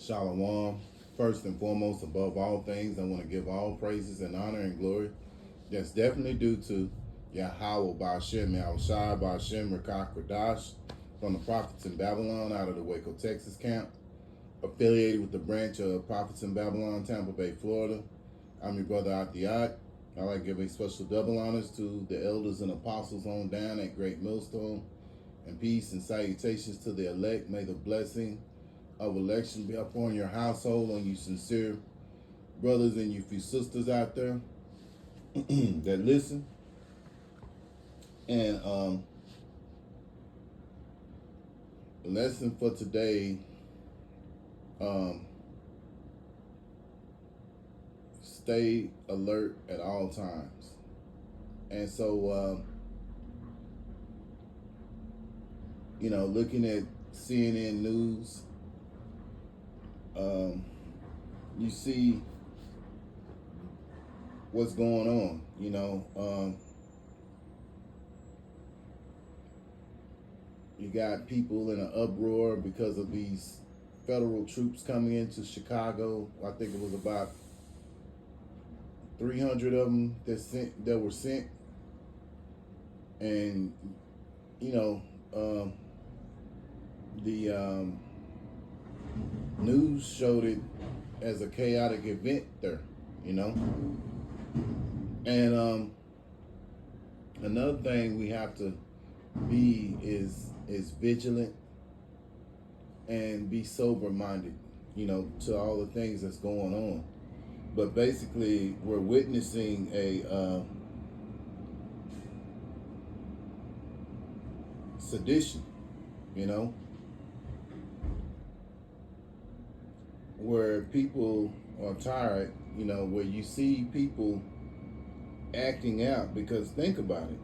Shalom. First and foremost, above all things, I want to give all praises and honor and glory that's definitely due to Yahweh Ba'ashem, Yahushai Ba'ashem, Rakak Radash, from the Prophets in Babylon out of the Waco, Texas camp, affiliated with the branch of Prophets in Babylon, Tampa Bay, Florida. I'm your brother Atiyat. I like giving special double honors to the elders and apostles on down at Great Millstone, and peace and salutations to the elect. May the blessing of election be upon your household, on you sincere brothers and you few sisters out there that listen. And the lesson for today, stay alert at all times. And so, looking at CNN News, you see what's going on. You got people in an uproar because of these federal troops coming into Chicago. I think it was about 300 of them that were sent, and the news showed it as a chaotic event there, and another thing we have to be is vigilant and be sober minded, to all the things that's going on. But basically, we're witnessing a sedition, where people are tired, where you see people acting out. Because think about it,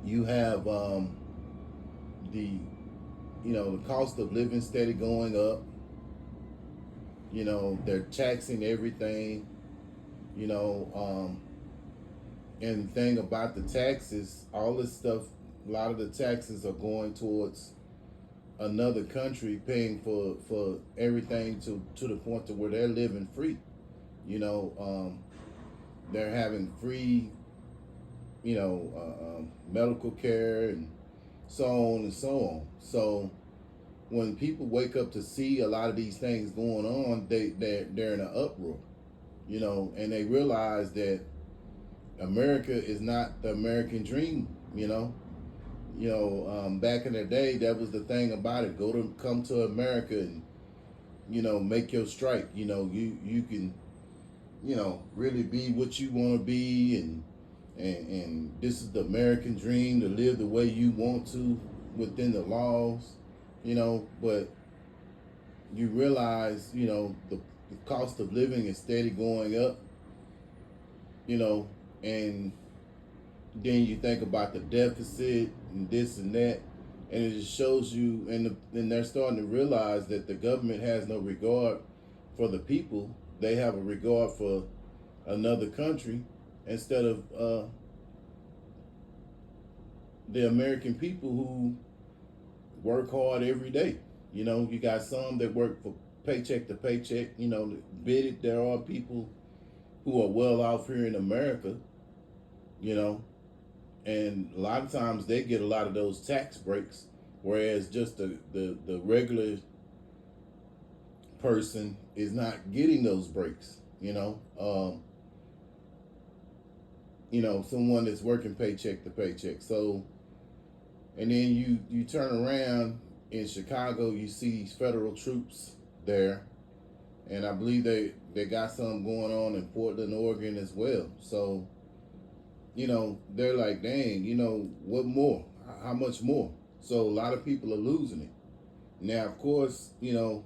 you have the cost of living steady going up. They're taxing everything, and the thing about the taxes, all this stuff, a lot of the taxes are going towards another country paying for everything to the point to where they're living free. They're having free, medical care and so on and so on. So when people wake up to see a lot of these things going on, they're in an uproar, and they realize that America is not the American dream. Back in the day, that was the thing about it. Come to America and make your strike. You can really be what you want to be, and this is the American dream, to live the way you want to within the laws. But you realize, the cost of living is steady going up, and then you think about the deficit and this and that, and it just shows you, and they're starting to realize that the government has no regard for the people. They have a regard for another country instead of the American people who work hard every day. You got some that work for paycheck to paycheck. There are people who are well off here in America, and a lot of times they get a lot of those tax breaks, whereas just the regular person is not getting those breaks. Someone that's working paycheck to paycheck. So, and then you turn around in Chicago, you see these federal troops there, and I believe they got something going on in Portland, Oregon as well. So, they're like, dang, what more? How much more? So a lot of people are losing it. Now, of course, you're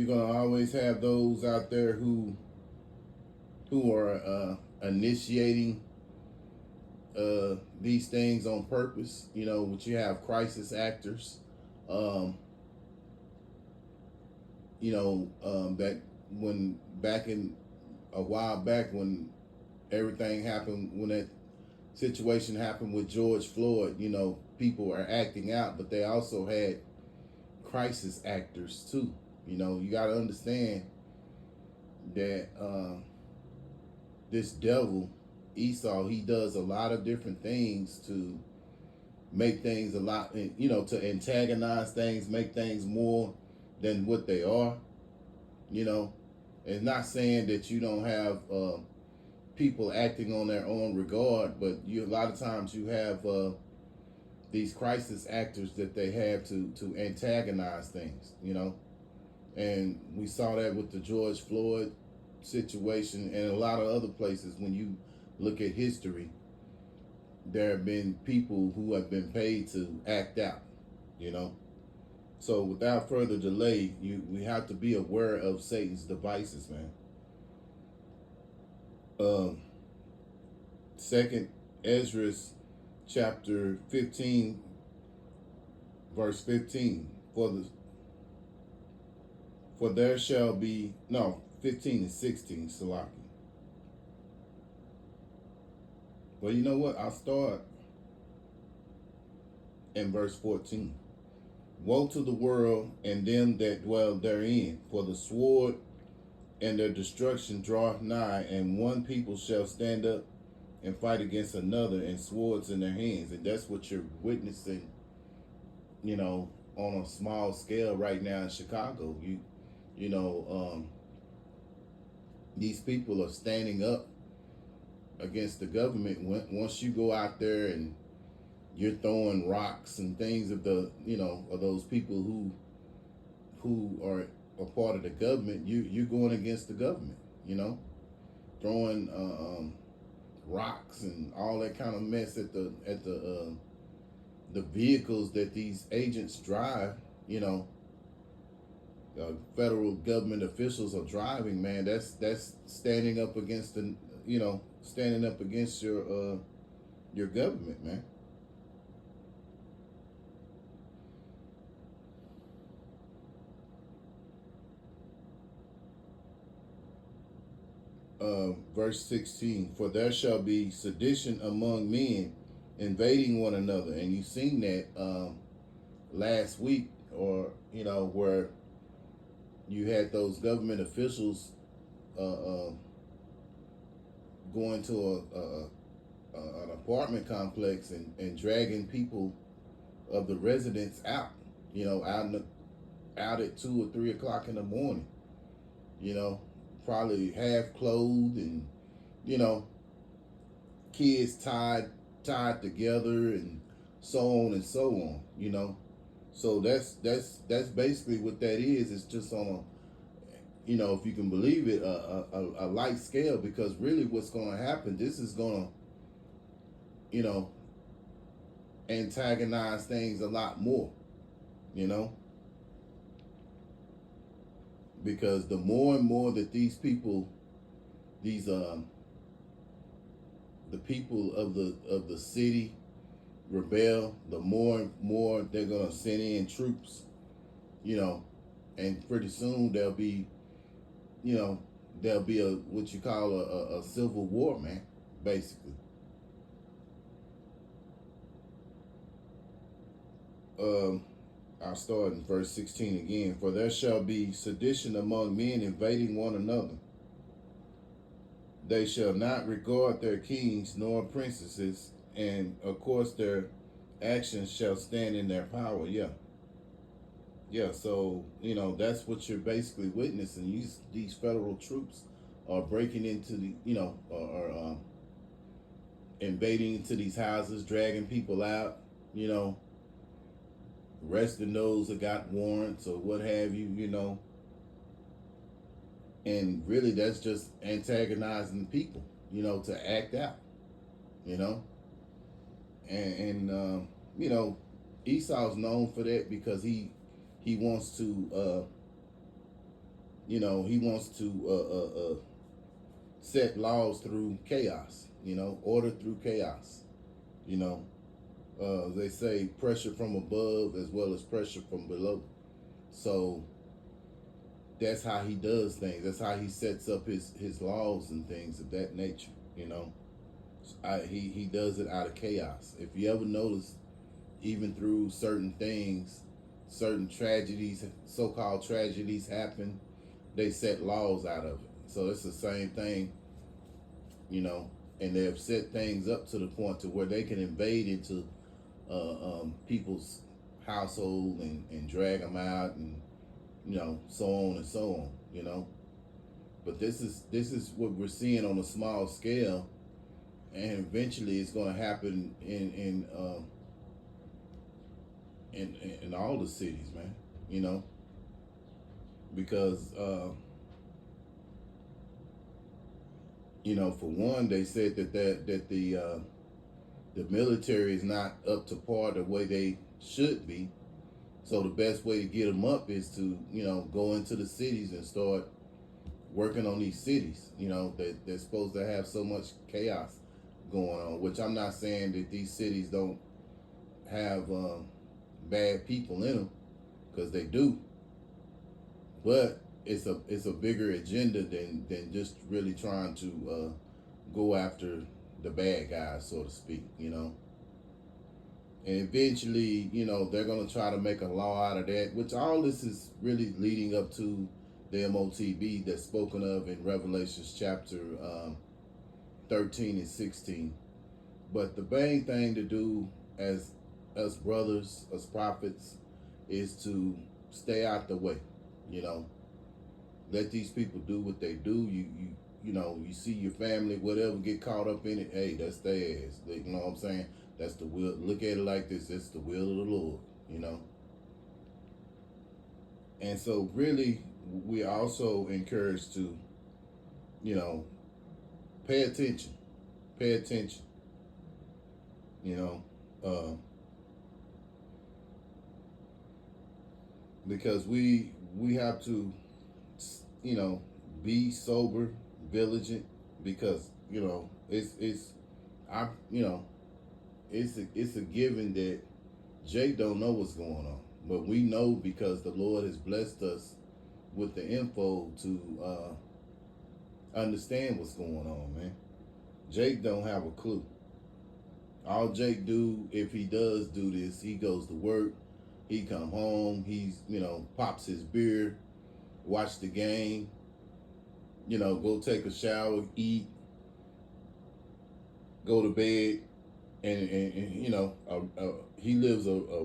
gonna always have those out there who are initiating these things on purpose. Which you have crisis actors. Back in a while back when everything happened, when that situation happened with George Floyd, people are acting out, but they also had crisis actors too. You know, you got to understand that this devil, Esau, he does a lot of different things to make things a lot, you know, to antagonize things, make things more than what they are. You know, it's not saying that you don't have people acting on their own regard, but you a lot of times you have these crisis actors that they have to antagonize things. You know, and we saw that with the George Floyd situation and a lot of other places. When you look at history, there have been people who have been paid to act out, you know. So without further delay, we have to be aware of Satan's devices, man. Second Ezra chapter 15, verse 15. For there shall be, no, 15 and 16, Salaki. Well, you know what? I'll start in verse 14. Woe to the world and them that dwell therein, for the sword and their destruction draweth nigh, and one people shall stand up and fight against another, and swords in their hands. And that's what you're witnessing, you know, on a small scale right now in Chicago. You know, these people are standing up against the government. Once you go out there and you're throwing rocks and things of the, you know, of those people who are a part of the government, you're going against the government, you know, throwing rocks and all that kind of mess at the vehicles that these agents drive, you know. Federal government officials are driving, man. That's standing up against the, you know, standing up against your government, man. Verse 16, for there shall be sedition among men, invading one another. And you seen that last week, or, you know, where you had those government officials going to an apartment complex and dragging people of the residents out, you know, out at 2 or 3 o'clock in the morning, you know, probably half clothed, and, you know, kids tied together, and so on and so on, you know. So that's basically what that is. It's just on a, you know, if you can believe it, a light scale, because really what's going to happen, this is going to, you know, antagonize things a lot more, you know, because the more and more that these people, these the people of the city rebel, the more and more they're gonna send in troops, you know, and pretty soon there'll be, you know, there'll be a what you call a civil war, man, basically. I'll start in verse 16 again. For there shall be sedition among men, invading one another. They shall not regard their kings nor princesses, and of course their actions shall stand in their power. Yeah. So, you know, that's what you're basically witnessing. These federal troops are breaking into the, you know, are invading into these houses, dragging people out, you know, arresting those that got warrants or what have you, you know. And really that's just antagonizing people, you know, to act out, you know. And you know, Esau's known for that because he wants to you know, he wants to set laws through chaos, you know, order through chaos, you know. They say pressure from above as well as pressure from below. So that's how he does things. That's how he sets up his laws and things of that nature, you know. He does it out of chaos. If you ever notice, even through certain things, certain tragedies, so-called tragedies happen, they set laws out of it. So it's the same thing, you know, and they've set things up to the point to where they can invade into people's household and drag them out, and so on and so on, but this is what we're seeing on a small scale, and eventually it's going to happen in all the cities, man. Because for one, they said that the military is not up to par the way they should be. So the best way to get them up is to go into the cities and start working on these cities. They're supposed to have so much chaos going on, which I'm not saying that these cities don't have bad people in them, because they do, but it's a bigger agenda than just really trying to go after the bad guys, so to speak. And eventually, they're going to try to make a law out of that, which all this is really leading up to the MOTB that's spoken of in Revelations chapter 13 and 16. But the main thing to do as us brothers, as prophets, is to stay out the way. Let these people do what they do. You see your family, whatever, get caught up in it. Hey, that's their ass. You know what I'm saying? That's the will. Look at it like this. It's the will of the Lord. And so, really, we are also encouraged to, pay attention. Pay attention. Because we have to, be sober, vigilant, because it's a given that Jake don't know what's going on, but we know because the Lord has blessed us with the info to understand what's going on, man. Jake don't have a clue. All Jake do, if he does do this, he goes to work, he come home, he's pops his beer, watch the game, go take a shower, eat, go to bed, and he lives a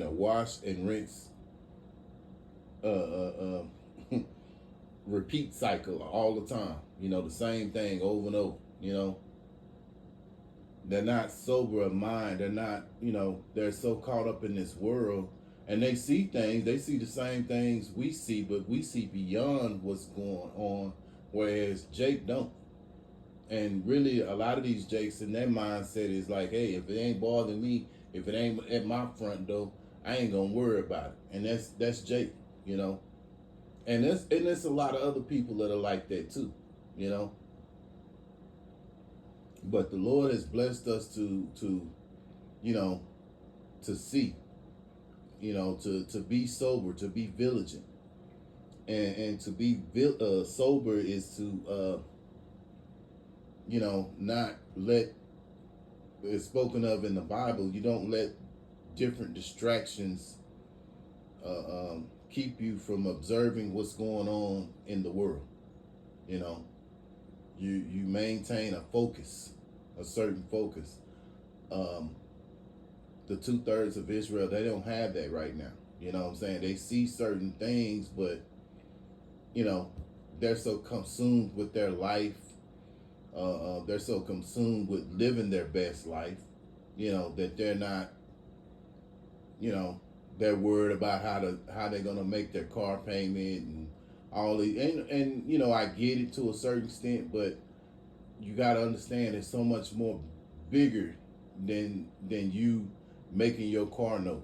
wash and rinse repeat cycle all the time. The same thing over and over. They're not sober of mind. They're not, they're so caught up in this world, and they see things. They see the same things we see, but we see beyond what's going on, whereas Jake don't. And really, a lot of these Jakes in their mindset is like, hey, if it ain't bothering me, if it ain't at my front door, I ain't gonna worry about it. And that's Jake, And there's a lot of other people that are like that too, But the Lord has blessed us to see, to be sober, to be vigilant, and to be sober is to not let, it's spoken of in the Bible, you don't let different distractions keep you from observing what's going on in the world. You maintain a focus, a certain focus. The 2/3 of Israel, they don't have that right now. You know what I'm saying? They see certain things, but they're so consumed with their life. They're so consumed with living their best life, that they're not, they're worried about how they're gonna make their car payment and all the and I get it to a certain extent, but you got to understand it's so much more bigger than you making your car note.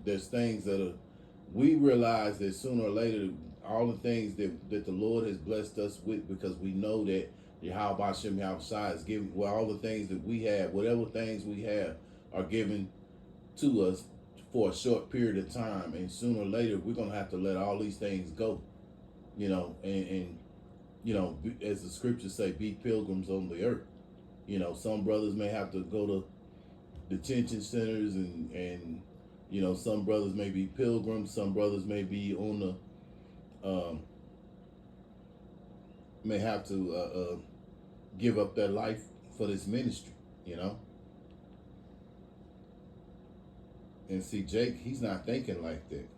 There's things that are, we realize that sooner or later all the things that the Lord has blessed us with, because we know that Yahweh Shem Yahushua is giving, all the things that we have, whatever things we have are given to us for a short period of time, and sooner or later we're gonna have to let all these things go, and as the scriptures say, be pilgrims on the earth. Some brothers may have to go to detention centers and You know, some brothers may be pilgrims, some brothers may be on the may have to give up their life for this ministry. You know, and see, Jake, he's not thinking like that.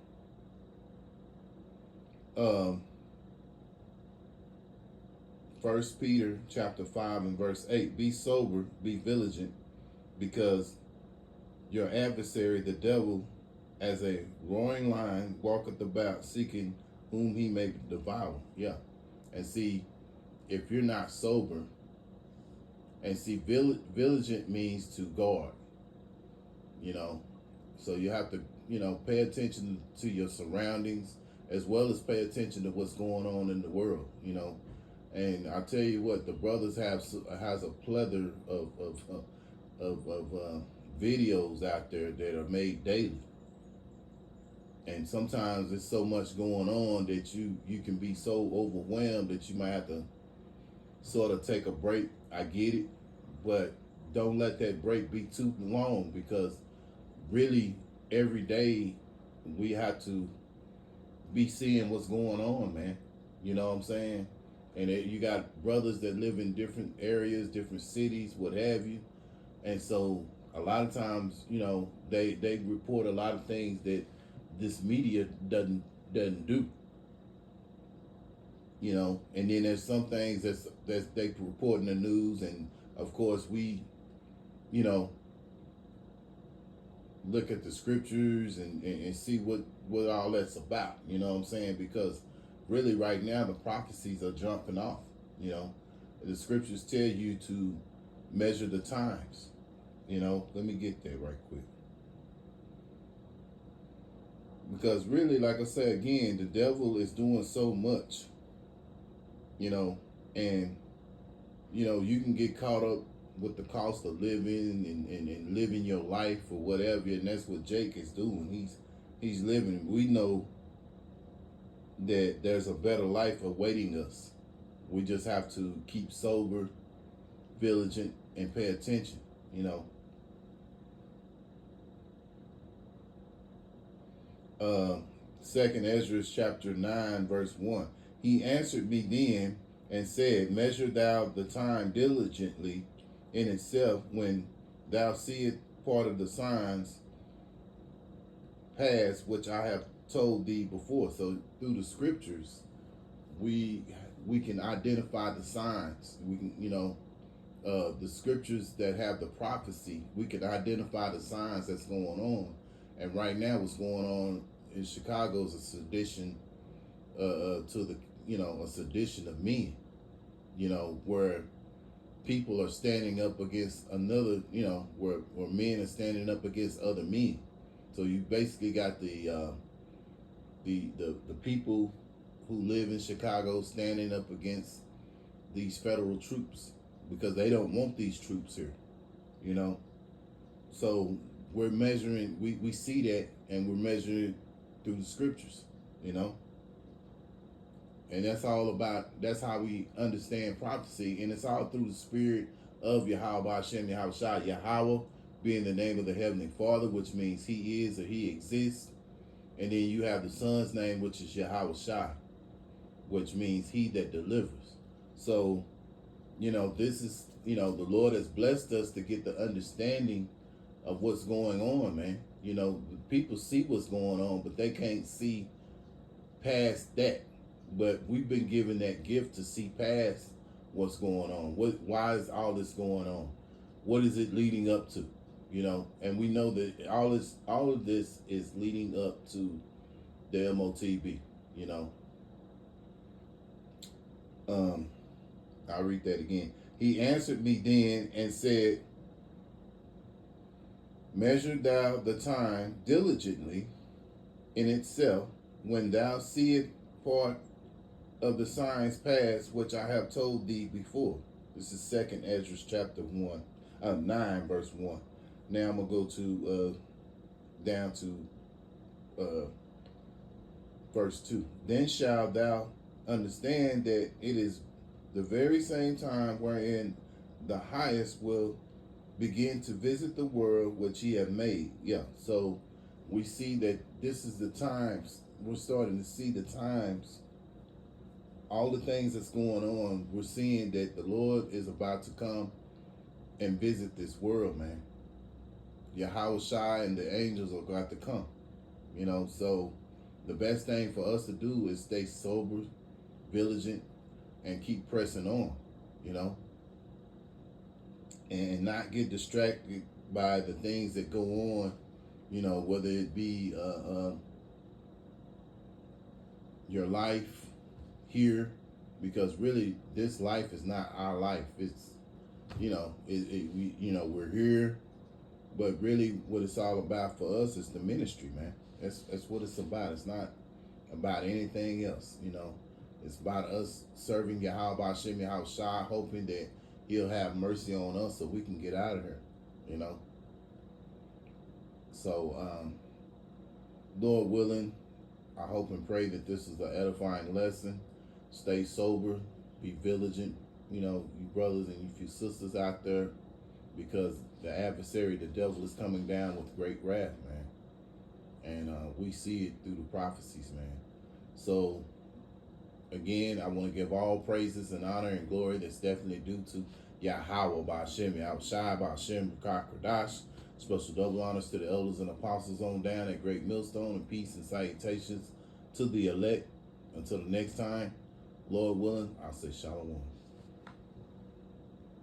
First Peter chapter 5 and verse 8, be sober, be vigilant, because your adversary, the devil, as a roaring lion, walketh about seeking whom he may devour. Yeah. And see, if you're not sober, and see, vigilant means to guard, you know, so you have to, you know, pay attention to your surroundings as well as pay attention to what's going on in the world, you know. And I tell you what, the brothers has a plethora of videos out there that are made daily. And sometimes there's so much going on that you can be so overwhelmed that you might have to sort of take a break. I get it, but don't let that break be too long, because really every day we have to be seeing what's going on, man. You know what I'm saying? And you got brothers that live in different areas, different cities, what have you. And so a lot of times, you know, they report a lot of things that this media doesn't do. You know, and then there's some things that they report in the news, and of course we, you know, look at the scriptures and see what all that's about, you know what I'm saying? Because really right now the prophecies are jumping off, you know. The scriptures tell you to measure the times, you know. Let me get there right quick. Because really, like I said again, the devil is doing so much, you know, and, you know, you can get caught up with the cost of living and living your life or whatever, and that's what Jake is doing. He's living. We know that there's a better life awaiting us. We just have to keep sober, vigilant, and pay attention, you know. Second Ezra chapter 9 verse 1. He answered me then and said, measure thou the time diligently in itself, when thou seest part of the signs pass, which I have told thee before. So through the scriptures, we can identify the signs. We can, you know, the scriptures that have the prophecy, we can identify the signs that's going on. And right now, what's going on in Chicago is a sedition to the, you know, a sedition of men, you know, where people are standing up against another, you know, where men are standing up against other men. So you basically got the people who live in Chicago standing up against these federal troops because they don't want these troops here, you know. So we're measuring, we see that, and we're measuring through the scriptures, you know. And that's all about, that's how we understand prophecy, and it's all through the spirit of Yahweh Hashem Yahweh Shai. Yahweh being the name of the Heavenly Father, which means He is or He exists. And then you have the Son's name, which is Yahweh Shai, which means He that delivers. So, you know, this is, you know, the Lord has blessed us to get the understanding of what's going on, man. You know, people see what's going on, but they can't see past that. But we've been given that gift to see past what's going on. Why is all this going on? What is it leading up to? You know, and we know that all of this is leading up to the MOTB, you know. I'll read that again. He answered me then and said, measure thou the time diligently in itself, when thou seest part of the signs past, which I have told thee before. This is 2nd Ezra chapter 9 verse 1. Now I'm gonna go to down to verse 2. Then shalt thou understand that it is the very same time wherein the highest will begin to visit the world which he have made. Yeah, so we see that this is the times. We're starting to see the times. All the things that's going on, we're seeing that the Lord is about to come and visit this world, man. Yahweh Shai and the angels are got to come. So the best thing for us to do is stay sober, vigilant, and keep pressing on, you know, and not get distracted by the things that go on, whether it be your life here, because really this life is not our life. It's, we're here, but really what it's all about for us is the ministry, man. That's what it's about. It's not about anything else, It's about us serving Yahweh Hashem Yahweh Shai, hoping that He'll have mercy on us so we can get out of here, So, Lord willing, I hope and pray that this is an edifying lesson. Stay sober, be vigilant, you brothers and you sisters out there, because the adversary, the devil, is coming down with great wrath, man. And we see it through the prophecies, man. So, again, I want to give all praises and honor and glory that's definitely due to Yahweh Ba'Shem, Yahweh Shai Ba'Shem, Rakah Kodash. Special double honors to the elders and apostles on down at Great Millstone, and peace and salutations to the elect. Until the next time, Lord willing, I'll say shalom.